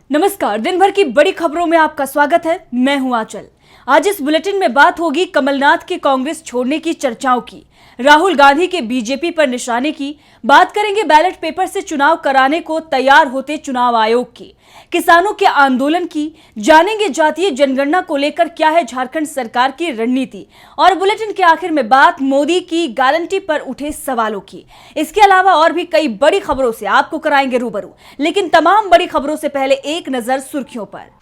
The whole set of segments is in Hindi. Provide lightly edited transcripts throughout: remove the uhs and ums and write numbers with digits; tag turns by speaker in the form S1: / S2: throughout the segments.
S1: नमस्कार, दिन भर की बड़ी खबरों में आपका स्वागत है। मैं हूं आंचल। आज इस बुलेटिन में बात होगी कमलनाथ के कांग्रेस छोड़ने की चर्चाओं की, राहुल गांधी के बीजेपी पर निशाने की, बात करेंगे बैलेट पेपर से चुनाव कराने को तैयार होते चुनाव आयोग की, किसानों के आंदोलन की, जानेंगे जातीय जनगणना को लेकर क्या है झारखंड सरकार की रणनीति, और बुलेटिन के आखिर में बात मोदी की गारंटी पर उठे सवालों की। इसके अलावा और भी कई बड़ी खबरों से आपको कराएंगे रूबरू, लेकिन तमाम बड़ी खबरों से पहले एक नजर सुर्खियों पर।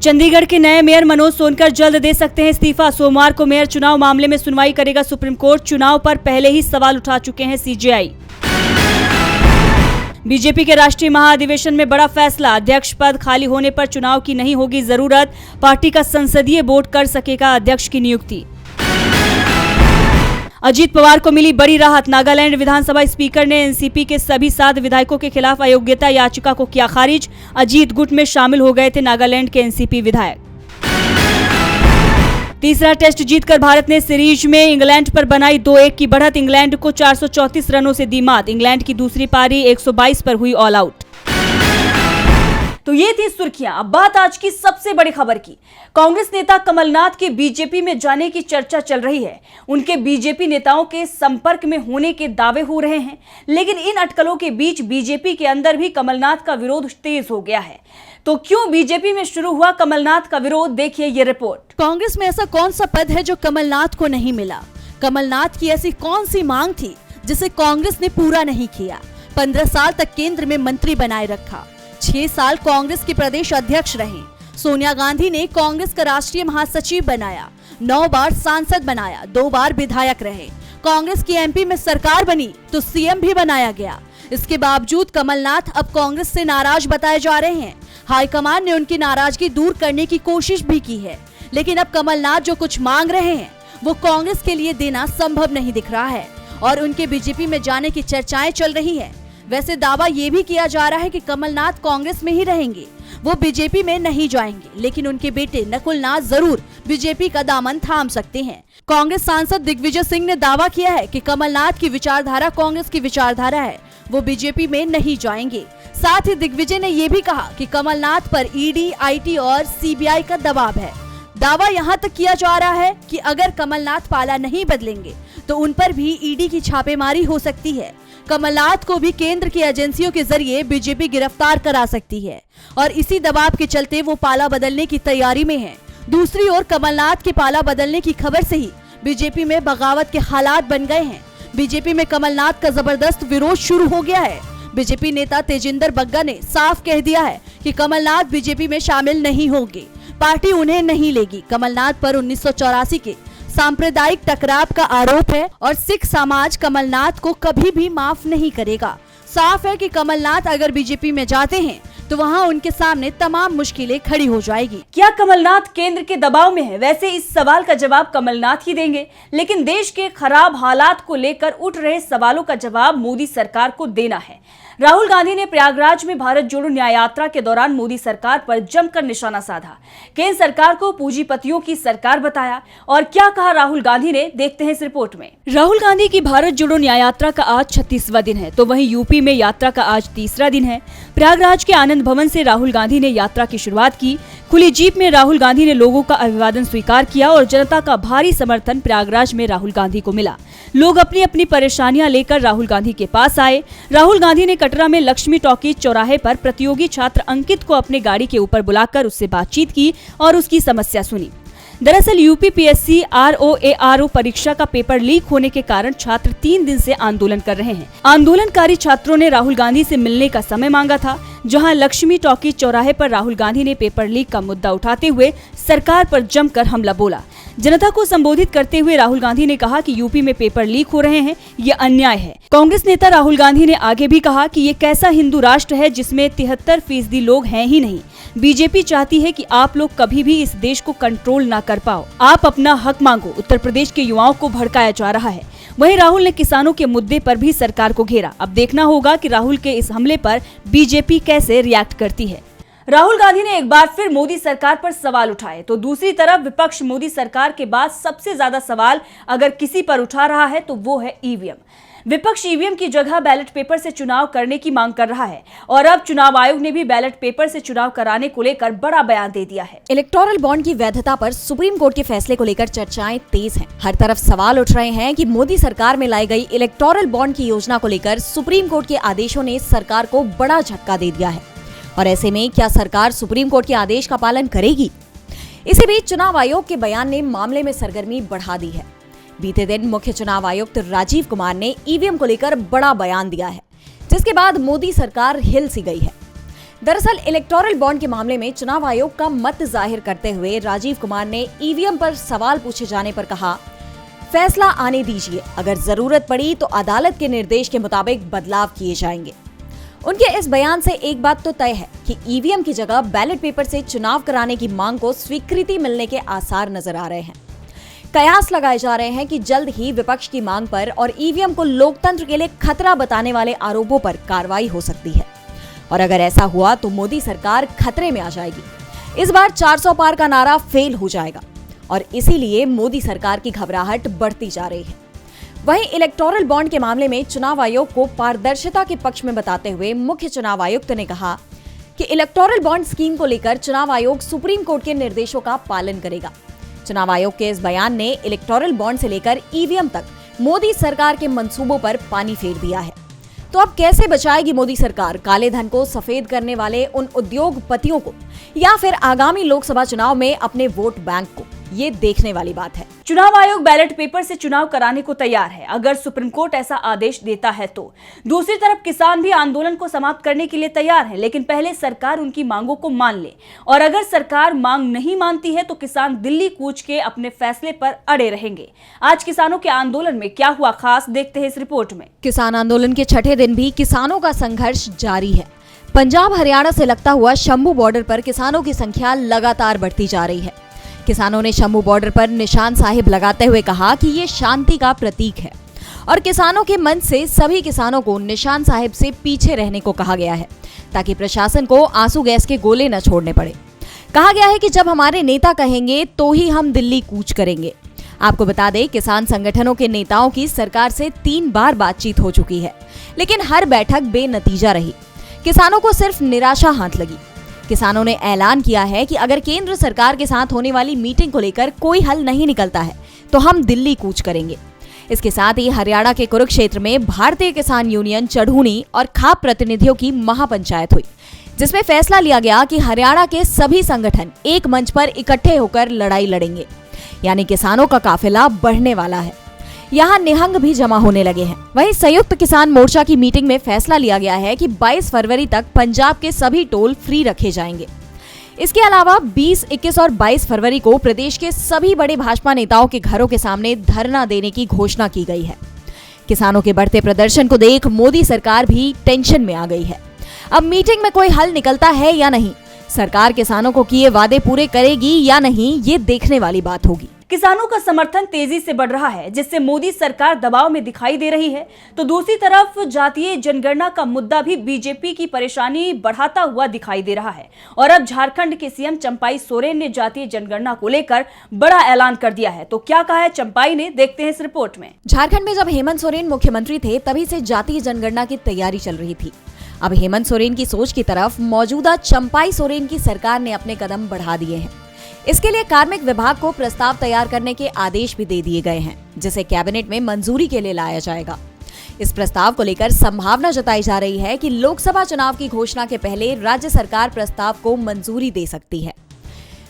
S1: चंडीगढ़ के नए मेयर मनोज सोनकर जल्द दे सकते हैं इस्तीफा। सोमवार को मेयर चुनाव मामले में सुनवाई करेगा सुप्रीम कोर्ट। चुनाव पर पहले ही सवाल उठा चुके हैं सीजेआई। बीजेपी के राष्ट्रीय महाअधिवेशन में बड़ा फैसला, अध्यक्ष पद खाली होने पर चुनाव की नहीं होगी जरूरत। पार्टी का संसदीय बोर्ड कर सकेगा अध्यक्ष की नियुक्ति। अजीत पवार को मिली बड़ी राहत, नागालैंड विधानसभा स्पीकर ने एनसीपी के सभी 7 विधायकों के खिलाफ अयोग्यता याचिका को किया खारिज। अजीत गुट में शामिल हो गए थे नागालैंड के एनसीपी विधायक। तीसरा टेस्ट जीतकर भारत ने सीरीज में इंग्लैंड पर बनाई 2-1 की बढ़त। इंग्लैंड को 434 रनों से दी मात। इंग्लैंड की दूसरी पारी 122 पर हुई ऑल आउट। तो ये थी सुर्खियां। अब बात आज की सबसे बड़ी खबर की। कांग्रेस नेता कमलनाथ के बीजेपी में जाने की चर्चा चल रही है। उनके बीजेपी नेताओं के संपर्क में होने के दावे हो रहे हैं, लेकिन इन अटकलों के बीच बीजेपी के अंदर भी कमलनाथ का विरोध तेज हो गया है। तो क्यों बीजेपी में शुरू हुआ कमलनाथ का विरोध, देखिए ये रिपोर्ट।
S2: कांग्रेस में ऐसा कौन सा पद है जो कमलनाथ को नहीं मिला? कमलनाथ की ऐसी कौन सी मांग थी जिसे कांग्रेस ने पूरा नहीं किया? 15 साल तक केंद्र में मंत्री बनाए रखा, 6 साल कांग्रेस के प्रदेश अध्यक्ष रहे। सोनिया गांधी ने कांग्रेस का राष्ट्रीय महासचिव बनाया, 9 बार सांसद बनाया, 2 बार विधायक रहे। कांग्रेस की एमपी में सरकार बनी तो सीएम भी बनाया गया। इसके बावजूद कमलनाथ अब कांग्रेस से नाराज बताए जा रहे हैं। हाईकमान ने उनकी नाराजगी दूर करने की कोशिश भी की है, लेकिन अब कमलनाथ जो कुछ मांग रहे हैं वो कांग्रेस के लिए देना संभव नहीं दिख रहा है और उनके बीजेपी में जाने की चर्चाएं चल रही है। वैसे दावा ये भी किया जा रहा है कि कमलनाथ कांग्रेस में ही रहेंगे, वो बीजेपी में नहीं जाएंगे, लेकिन उनके बेटे नकुलनाथ जरूर बीजेपी का दामन थाम सकते हैं। कांग्रेस सांसद दिग्विजय सिंह ने दावा किया है कि कमलनाथ की विचारधारा कांग्रेस की विचारधारा है, वो बीजेपी में नहीं जाएंगे। साथ ही दिग्विजय ने ये भी कहा कि कमलनाथ पर ईडी, आईटी और सीबीआई का दबाव है। दावा यहाँ तक किया जा रहा है कि अगर कमलनाथ पाला नहीं बदलेंगे तो उन पर भी ईडी की छापेमारी हो सकती है। कमलनाथ को भी केंद्र की एजेंसियों के जरिए बीजेपी गिरफ्तार करा सकती है और इसी दबाव के चलते वो पाला बदलने की तैयारी में है। दूसरी ओर कमलनाथ के पाला बदलने की खबर से ही बीजेपी में बगावत के हालात बन गए हैं। बीजेपी में कमलनाथ का जबरदस्त विरोध शुरू हो गया है। बीजेपी नेता तेजिंदर बग्गा ने साफ कह दिया है कि कमलनाथ बीजेपी में शामिल नहीं होंगे, पार्टी उन्हें नहीं लेगी। कमलनाथ पर 1984 के सांप्रदायिक टकराव का आरोप है और सिख समाज कमलनाथ को कभी भी माफ नहीं करेगा। साफ है कि कमलनाथ अगर बीजेपी में जाते हैं तो वहां उनके सामने तमाम मुश्किलें खड़ी हो जाएगी।
S1: क्या कमलनाथ केंद्र के दबाव में है? वैसे इस सवाल का जवाब कमलनाथ ही देंगे, लेकिन देश के खराब हालात को लेकर उठ रहे सवालों का जवाब मोदी सरकार को देना है। राहुल गांधी ने प्रयागराज में भारत जोड़ो न्याय यात्रा के दौरान मोदी सरकार पर जमकर निशाना साधा, केंद्र सरकार को पूंजीपतियों की सरकार बताया। और क्या कहा राहुल गांधी ने, देखते हैं इस रिपोर्ट में। राहुल गांधी की भारत जोड़ो न्याय यात्रा का आज 36वां दिन है, तो वहीं यूपी में यात्रा का आज तीसरा दिन है। प्रयागराज के आनंद भवन से राहुल गांधी ने यात्रा की शुरुआत की। खुली जीप में राहुल गांधी ने लोगों का अभिवादन स्वीकार किया और जनता का भारी समर्थन प्रयागराज में राहुल गांधी को मिला। लोग अपनी अपनी परेशानियां लेकर राहुल गांधी के पास आए। राहुल गांधी ने कटरा में लक्ष्मी टॉकीज चौराहे पर प्रतियोगी छात्र अंकित को अपने गाड़ी के ऊपर बुलाकर उससे बातचीत की और उसकी समस्या सुनी। दरअसल यूपीपीएससी ROARO परीक्षा का पेपर लीक होने के कारण छात्र 3 दिन से आंदोलन कर रहे हैं। आंदोलनकारी छात्रों ने राहुल गांधी से मिलने का समय मांगा था, जहां लक्ष्मी टॉकीज चौराहे पर राहुल गांधी ने पेपर लीक का मुद्दा उठाते हुए सरकार पर जमकर हमला बोला। जनता को संबोधित करते हुए राहुल गांधी ने कहा कि यूपी में पेपर लीक हो रहे हैं, ये अन्याय है। कांग्रेस नेता राहुल गांधी ने आगे भी कहा कि ये कैसा हिंदू राष्ट्र है जिसमें 73% लोग हैं ही नहीं। बीजेपी चाहती है कि आप लोग कभी भी इस देश को कंट्रोल ना कर पाओ, आप अपना हक मांगो। उत्तर प्रदेश के युवाओं को भड़काया जा रहा है। वहीं राहुल ने किसानों के मुद्दे पर भी सरकार को घेरा। अब देखना होगा कि राहुल के इस हमले पर बीजेपी कैसे रिएक्ट करती है। राहुल गांधी ने एक बार फिर मोदी सरकार पर सवाल उठाए, तो दूसरी तरफ विपक्ष मोदी सरकार के बाद सबसे ज्यादा सवाल अगर किसी पर उठा रहा है तो वो है ईवीएम। विपक्ष ईवीएम की जगह बैलेट पेपर से चुनाव करने की मांग कर रहा है और अब चुनाव आयोग ने भी बैलेट पेपर से चुनाव कराने को लेकर बड़ा बयान दे दिया है।
S2: इलेक्टोरल बॉन्ड की वैधता पर सुप्रीम कोर्ट के फैसले को लेकर चर्चाएं तेज हैं। हर तरफ सवाल उठ रहे हैं कि मोदी सरकार में लाई गई इलेक्टोरल बॉन्ड की योजना को लेकर सुप्रीम कोर्ट के आदेशों ने सरकार को बड़ा झटका दे दिया है और ऐसे में क्या सरकार सुप्रीम कोर्ट के आदेश का पालन करेगी? इसी बीच चुनाव आयोग के बयान ने मामले में सरगर्मी बढ़ा दी है। बीते दिन मुख्य चुनाव आयुक्त राजीव कुमार ने ईवीएम को लेकर बड़ा बयान दिया है, जिसके बाद मोदी सरकार हिल सी गई है। दरअसल इलेक्टोरल बॉन्ड के मामले में चुनाव आयोग का मत जाहिर करते हुए राजीव कुमार ने ईवीएम पर सवाल पूछे जाने पर कहा, फैसला आने दीजिए, अगर जरूरत पड़ी तो अदालत के निर्देश के मुताबिक बदलाव किए जाएंगे। उनके इस बयान से एक बात तो तय है कि ईवीएम की जगह बैलेट पेपर से चुनाव कराने की मांग को स्वीकृति मिलने के आसार नजर आ रहे हैं। कयास लगाए जा रहे हैं कि जल्द ही विपक्ष की मांग पर और ईवीएम को लोकतंत्र के लिए खतरा बताने वाले आरोपों पर कार्रवाई हो सकती है और अगर ऐसा हुआ तो मोदी सरकार खतरे में आ जाएगी। इस बार 400 पार का नारा फेल हो जाएगा और इसीलिए मोदी सरकार की घबराहट बढ़ती जा रही है। वहीं इलेक्टोरल बॉन्ड के मामले में चुनाव आयोग को पारदर्शिता के पक्ष में बताते हुए मुख्य चुनाव आयुक्त ने कहा कि इलेक्टोरल बॉन्ड स्कीम को लेकर चुनाव आयोग सुप्रीम कोर्ट के निर्देशों का पालन करेगा। चुनाव आयोग के इस बयान ने इलेक्टोरल बॉन्ड से लेकर ईवीएम तक मोदी सरकार के मंसूबों पर पानी फेर दिया है। तो अब कैसे बचाएगी मोदी सरकार काले धन को सफेद करने वाले उन उद्योगपतियों को या फिर आगामी लोकसभा चुनाव में अपने वोट बैंक को, ये देखने वाली बात है।
S1: चुनाव आयोग बैलेट पेपर से चुनाव कराने को तैयार है अगर सुप्रीम कोर्ट ऐसा आदेश देता है तो। दूसरी तरफ किसान भी आंदोलन को समाप्त करने के लिए तैयार है, लेकिन पहले सरकार उनकी मांगों को मान ले और अगर सरकार मांग नहीं मानती है तो किसान दिल्ली कूच के अपने फैसले पर अड़े रहेंगे। आज किसानों के आंदोलन में क्या हुआ खास, देखते हैं इस रिपोर्ट में।
S2: किसान आंदोलन के छठे दिन भी किसानों का संघर्ष जारी है। पंजाब हरियाणा से लगता हुआ शंभू बॉर्डर पर किसानों की संख्या लगातार बढ़ती जा रही है। किसानों ने शंभू बॉर्डर पर निशान साहिब लगाते हुए कहा कि ये शांति का प्रतीक है और किसानों के मन से सभी किसानों को निशान साहिब से पीछे रहने को कहा गया है ताकि प्रशासन को आंसू गैस के गोले न छोड़ने पड़े। कहा गया है कि जब हमारे नेता कहेंगे तो ही हम दिल्ली कूच करेंगे। आपको बता दें, किसान संगठनों के नेताओं की सरकार से 3 बार बातचीत हो चुकी है, लेकिन हर बैठक बेनतीजा रही। किसानों को सिर्फ निराशा हाथ लगी। किसानों ने ऐलान किया है कि अगर केंद्र सरकार के साथ होने वाली मीटिंग को लेकर कोई हल नहीं निकलता है तो हम दिल्ली कूच करेंगे। इसके साथ ही हरियाणा के कुरुक्षेत्र में भारतीय किसान यूनियन चढ़ूनी और खाप प्रतिनिधियों की महापंचायत हुई, जिसमें फैसला लिया गया कि हरियाणा के सभी संगठन एक मंच पर इकट्ठे होकर लड़ाई लड़ेंगे, यानी किसानों का काफिला बढ़ने वाला है। यहाँ निहंग भी जमा होने लगे हैं। वहीं संयुक्त किसान मोर्चा की मीटिंग में फैसला लिया गया है कि 22 फरवरी तक पंजाब के सभी टोल फ्री रखे जाएंगे। इसके अलावा 20, 21 और 22 फरवरी को प्रदेश के सभी बड़े भाजपा नेताओं के घरों के सामने धरना देने की घोषणा की गई है। किसानों के बढ़ते प्रदर्शन को देख मोदी सरकार भी टेंशन में आ गई है। अब मीटिंग में कोई हल निकलता है या नहीं, सरकार किसानों को किए वादे पूरे करेगी या नहीं, ये देखने वाली बात होगी।
S1: किसानों का समर्थन तेजी से बढ़ रहा है, जिससे मोदी सरकार दबाव में दिखाई दे रही है। तो दूसरी तरफ जातीय जनगणना का मुद्दा भी बीजेपी की परेशानी बढ़ाता हुआ दिखाई दे रहा है और अब झारखंड के सीएम चंपाई सोरेन ने जातीय जनगणना को लेकर बड़ा ऐलान कर दिया है। तो क्या कहा है चंपाई ने, देखते हैं इस रिपोर्ट में।
S2: झारखंड में जब हेमंत सोरेन मुख्यमंत्री थे तभी से जातीय जनगणना की तैयारी चल रही थी। अब हेमंत सोरेन की सोच की तरफ मौजूदा चंपाई सोरेन की सरकार ने अपने कदम बढ़ा दिए हैं। इसके लिए कार्मिक विभाग को प्रस्ताव तैयार करने के आदेश भी दे दिए गए हैं, जिसे कैबिनेट में मंजूरी के लिए लाया जाएगा। इस प्रस्ताव को लेकर संभावना जताई जा रही है कि लोकसभा चुनाव की घोषणा के पहले राज्य सरकार प्रस्ताव को मंजूरी दे सकती है।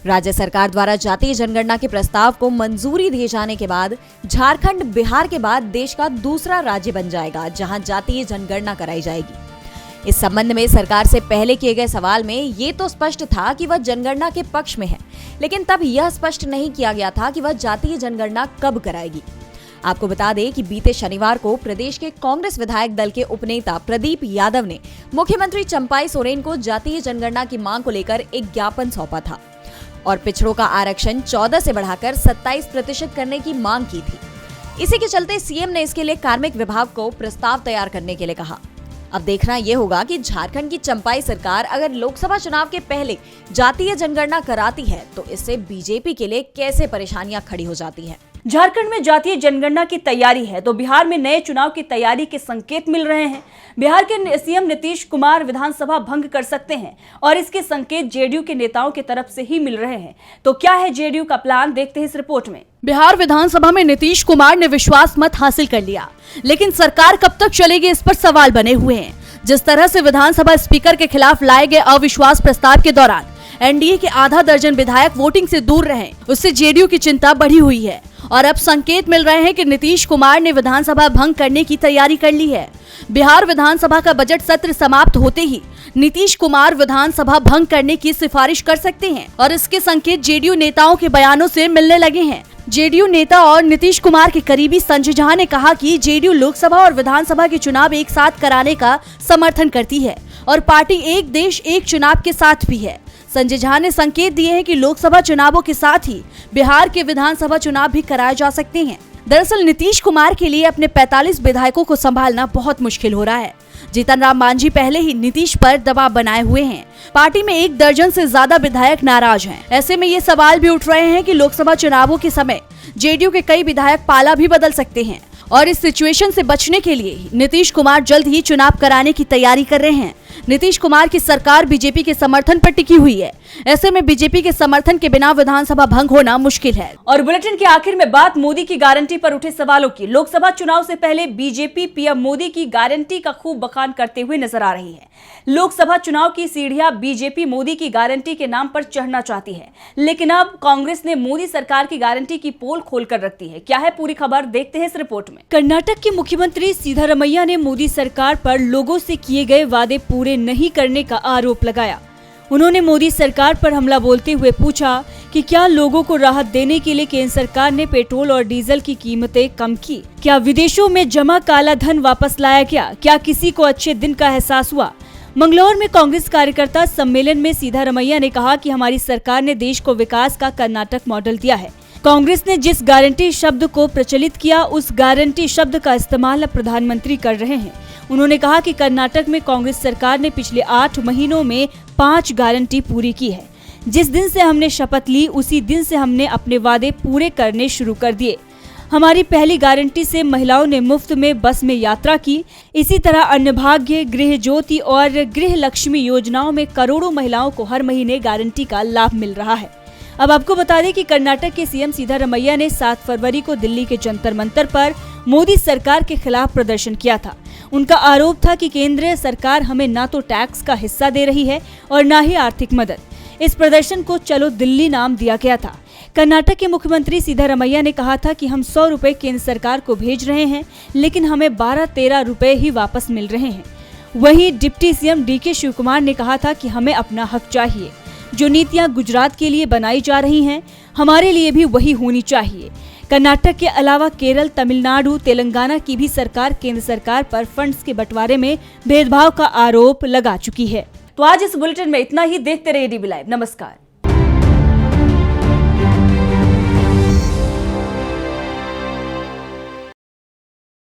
S2: राज्य सरकार द्वारा जातीय जनगणना के प्रस्ताव को मंजूरी दिए जाने के बाद झारखंड बिहार के बाद देश का दूसरा राज्य बन जाएगा जहां जातीय जनगणना कराई जाएगी। इस संबंध में सरकार से पहले किए गए सवाल में ये तो स्पष्ट था कि वह जनगणना के पक्ष में है, लेकिन तब यह स्पष्ट नहीं किया गया था कि वह जातीय जनगणना कब कराएगी। आपको बता दें कि बीते शनिवार को प्रदेश के कांग्रेस विधायक दल के उपनेता प्रदीप यादव ने मुख्यमंत्री चंपाई सोरेन को जातीय जनगणना की मांग को लेकर एक ज्ञापन सौंपा था और पिछड़ों का आरक्षण 14 से बढ़ाकर 27% करने की मांग की थी। इसी के चलते सीएम ने इसके लिए कार्मिक विभाग को प्रस्ताव तैयार करने के लिए कहा। अब देखना यह होगा कि झारखंड की चंपाई सरकार अगर लोकसभा चुनाव के पहले जातीय जनगणना कराती है तो इससे बीजेपी के लिए कैसे परेशानियां खड़ी हो जाती हैं।
S1: झारखंड में जातीय जनगणना की तैयारी है तो बिहार में नए चुनाव की तैयारी के संकेत मिल रहे हैं। बिहार के सीएम नीतीश कुमार विधानसभा भंग कर सकते हैं और इसके संकेत जेडीयू के नेताओं की तरफ से ही मिल रहे हैं। तो क्या है जेडीयू का प्लान, देखते हैं इस रिपोर्ट में।
S2: बिहार विधानसभा में नीतीश कुमार ने विश्वास मत हासिल कर लिया, लेकिन सरकार कब तक चलेगी इस पर सवाल बने हुए हैं। जिस तरह से विधानसभा स्पीकर के खिलाफ लाए गए अविश्वास प्रस्ताव के दौरान एनडीए के आधा दर्जन विधायक वोटिंग से दूर रहे, उससे जेडीयू की चिंता बढ़ी हुई है और अब संकेत मिल रहे हैं कि नीतीश कुमार ने विधानसभा भंग करने की तैयारी कर ली है। बिहार विधानसभा का बजट सत्र समाप्त होते ही नीतीश कुमार विधानसभा भंग करने की सिफारिश कर सकते हैं और इसके संकेत जेडीयू नेताओं के बयानों से मिलने लगे हैं। जेडीयू नेता और नीतीश कुमार के करीबी संजय झा ने कहा कि जेडीयू लोकसभा और विधानसभा के चुनाव एक साथ कराने का समर्थन करती है और पार्टी एक देश एक चुनाव के साथ भी है। संजय झा ने संकेत दिए हैं कि लोकसभा चुनावों के साथ ही बिहार के विधानसभा चुनाव भी कराए जा सकते हैं। दरअसल नीतीश कुमार के लिए अपने 45 विधायकों को संभालना बहुत मुश्किल हो रहा है। जीतन राम मांझी पहले ही नीतीश पर दबाव बनाए हुए हैं। पार्टी में 1 दर्जन से ज्यादा विधायक नाराज हैं। ऐसे में ये सवाल भी उठ रहे हैं कि लोकसभा चुनावों के समय जेडीयू के कई विधायक पाला भी बदल सकते हैं और इस सिचुएशन से बचने के लिए नीतीश कुमार जल्द ही चुनाव कराने की तैयारी कर रहे हैं। नीतीश कुमार की सरकार बीजेपी के समर्थन पर टिकी हुई है। ऐसे में बीजेपी के समर्थन के बिना विधानसभा भंग होना मुश्किल है।
S1: और बुलेटिन के आखिर में बात मोदी की गारंटी पर उठे सवालों की। लोकसभा चुनाव से पहले बीजेपी पीएम मोदी की गारंटी का खूब बखान करते हुए नजर आ रही है। लोकसभा चुनाव की सीढ़ियां बीजेपी मोदी की गारंटी के नाम पर चढ़ना चाहती है, लेकिन अब कांग्रेस ने मोदी सरकार की गारंटी की पोल खोलकर रख दी है। क्या है पूरी खबर, देखते हैं इस रिपोर्ट में। कर्नाटक के मुख्यमंत्री सिद्धारमैया ने मोदी सरकार पर लोगों से किए गए वादे पूरे नहीं करने का आरोप लगाया। उन्होंने मोदी सरकार पर हमला बोलते हुए पूछा कि क्या लोगों को राहत देने के लिए केंद्र सरकार ने पेट्रोल और डीजल की कीमतें कम की? क्या विदेशों में जमा काला धन वापस लाया गया? क्या किसी को अच्छे दिन का एहसास हुआ? मंगलौर में कांग्रेस कार्यकर्ता सम्मेलन में सिद्धारमैया ने कहा कि हमारी सरकार ने देश को विकास का कर्नाटक मॉडल दिया है। कांग्रेस ने जिस गारंटी शब्द को प्रचलित किया, उस गारंटी शब्द का इस्तेमाल अब प्रधानमंत्री कर रहे हैं। उन्होंने कहा कि कर्नाटक में कांग्रेस सरकार ने पिछले 8 महीनों में 5 गारंटी पूरी की है। जिस दिन से हमने शपथ ली उसी दिन से हमने अपने वादे पूरे करने शुरू कर दिए। हमारी पहली गारंटी से महिलाओं ने मुफ्त में बस में यात्रा की। इसी तरह अन्नभाग्य, गृह ज्योति और गृह लक्ष्मी योजनाओं में करोड़ों महिलाओं को हर महीने गारंटी का लाभ मिल रहा है। अब आपको बता दें कि कर्नाटक के सीएम सिद्धारमैया ने 7 फरवरी को दिल्ली के जंतर मंतर पर मोदी सरकार के खिलाफ प्रदर्शन किया था। उनका आरोप था कि केंद्र सरकार हमें न तो टैक्स का हिस्सा दे रही है और न ही आर्थिक मदद। इस प्रदर्शन को चलो दिल्ली नाम दिया गया था। कर्नाटक के मुख्यमंत्री सिद्धारमैया ने कहा था कि हम 100 रुपए केंद्र सरकार को भेज रहे हैं, लेकिन हमें 12-13 रुपए ही वापस मिल रहे हैं। वहीं डिप्टी सीएम डीके शिवकुमार ने कहा था कि हमें अपना हक चाहिए। जो नीतियां गुजरात के लिए बनाई जा रही हैं, हमारे लिए भी वही होनी चाहिए। कर्नाटक के अलावा केरल, तमिलनाडु, तेलंगाना की भी सरकार केंद्र सरकार पर फंड्स के बंटवारे में भेदभाव का आरोप लगा चुकी है। तो आज इस बुलेटिन में इतना ही। देखते रहिए डीबी लाइव। नमस्कार।